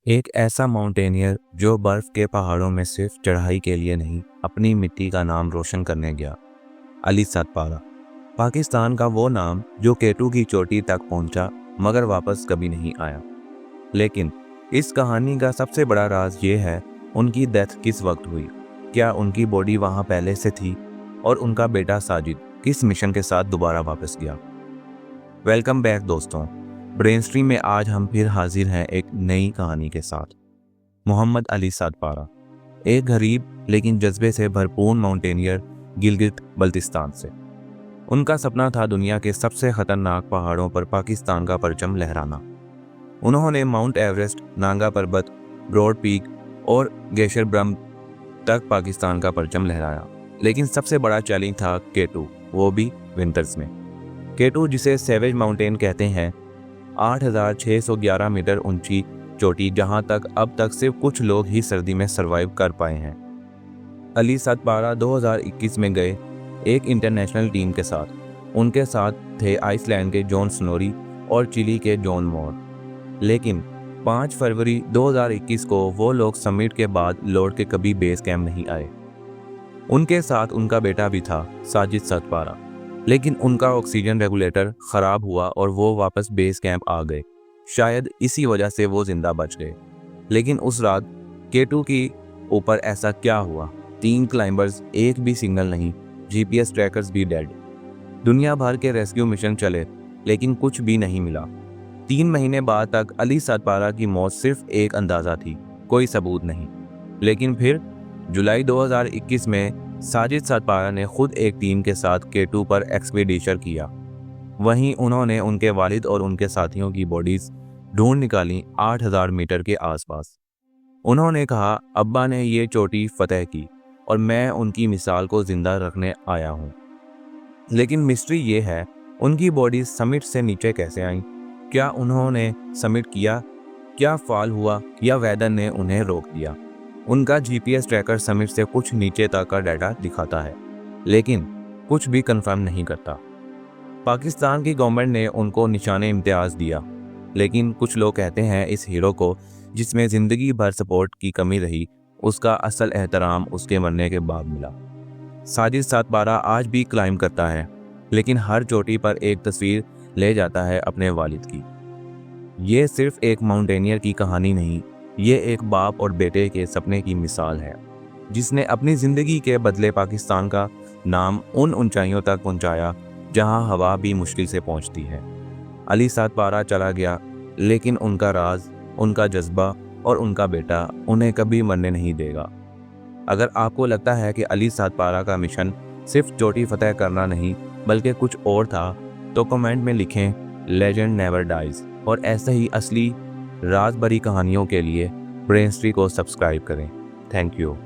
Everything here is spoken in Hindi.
एक ऐसा माउंटेनियर जो बर्फ के पहाड़ों में सिर्फ चढ़ाई के लिए नहीं, अपनी मिट्टी का नाम रोशन करने गया। अली सतपारा, पाकिस्तान का वो नाम जो केटू की चोटी तक पहुंचा मगर वापस कभी नहीं आया। लेकिन इस कहानी का सबसे बड़ा राज ये है, उनकी डेथ किस वक्त हुई, क्या उनकी बॉडी वहां पहले से थी और उनका बेटा साजिद किस मिशन के साथ दोबारा वापस गया। वेलकम बैक दोस्तों, ब्रेनस्ट्रीम में आज हम फिर हाजिर हैं एक नई कहानी के साथ। मोहम्मद अली सतपारा, एक गरीब लेकिन जज्बे से भरपूर माउंटेनियर गिलगित बल्तिस्तान से। उनका सपना था दुनिया के सबसे खतरनाक पहाड़ों पर पाकिस्तान का परचम लहराना। उन्होंने माउंट एवरेस्ट, नांगा पर्वत, ब्रॉड पीक और ग्लेशियर ब्रह्म तक पाकिस्तान का परचम लहराया। लेकिन सबसे बड़ा चैलेंज था केटू, वो भी विंटर्स में। केटू, जिसे सेवेज माउंटेन कहते हैं, 8,611 मीटर ऊंची चोटी, जहां तक अब तक सिर्फ कुछ लोग ही सर्दी में सरवाइव कर पाए हैं। अली सतपारा 2021 में गए एक इंटरनेशनल टीम के साथ। उनके साथ थे आइसलैंड के जॉन स्नोरी और चिली के जॉन मोर। लेकिन 5 फरवरी 2021 को वो लोग समिट के बाद लौट के कभी बेस कैंप नहीं आए। उनके साथ उनका बेटा भी था, साजिद सतपारा, लेकिन उनका ऑक्सीजन रेगुलेटर खराब हुआ और वो वापस बेस कैंप आ गए। शायद इसी वजह से वो जिंदा बच गए। लेकिन उस रात केटू की ऊपर ऐसा क्या हुआ? 3 क्लाइंबर्स, एक भी सिग्नल नहीं, जीपीएस ट्रैकर्स भी डेड। दुनिया भर के रेस्क्यू मिशन चले लेकिन कुछ भी नहीं मिला। 3 महीने बाद तक अली सतपारा की मौत सिर्फ एक अंदाजा थी, कोई सबूत नहीं। लेकिन फिर जुलाई 2021 में साजिद सतपारा ने खुद एक टीम के साथ केटू पर एक्सपीडिशन किया। वहीं उन्होंने उनके वालिद और उनके साथियों की बॉडीज ढूंढ निकाली 8,000 मीटर के आसपास। उन्होंने कहा, अब्बा ने ये चोटी फतेह की और मैं उनकी मिसाल को जिंदा रखने आया हूँ। लेकिन मिस्ट्री ये है, उनकी बॉडीज समिट से नीचे कैसे आई? क्या उन्होंने समिट किया? क्या फॉल हुआ या वेदर ने उन्हें रोक दिया? उनका जीपीएस ट्रैकर समिट से कुछ नीचे तक का डाटा दिखाता है, लेकिन कुछ भी कंफर्म नहीं करता। पाकिस्तान की गवर्नमेंट ने उनको निशाने इम्तियाज दिया, लेकिन कुछ लोग कहते हैं इस हीरो को, जिसमें ज़िंदगी भर सपोर्ट की कमी रही, उसका असल एहतराम उसके मरने के बाद मिला। साजिद सतपारा आज भी क्लाइंब करता है, लेकिन हर चोटी पर एक तस्वीर ले जाता है अपने वालिद की। ये सिर्फ एक माउंटेनियर की कहानी नहीं, ये एक बाप और बेटे के सपने की मिसाल है, जिसने अपनी ज़िंदगी के बदले पाकिस्तान का नाम उन ऊंचाइयों तक पहुंचाया जहां हवा भी मुश्किल से पहुंचती है। अली सतपारा चला गया, लेकिन उनका राज, उनका जज्बा और उनका बेटा उन्हें कभी मरने नहीं देगा। अगर आपको लगता है कि अली सतपारा का मिशन सिर्फ चोटी फतेह करना नहीं बल्कि कुछ और था, तो कमेंट में लिखें, लेजेंड नेवर डाइज। और ऐसे ही असली राज भरी कहानियों के लिए ब्रेनस्ट्री को सब्सक्राइब करें। Thank you.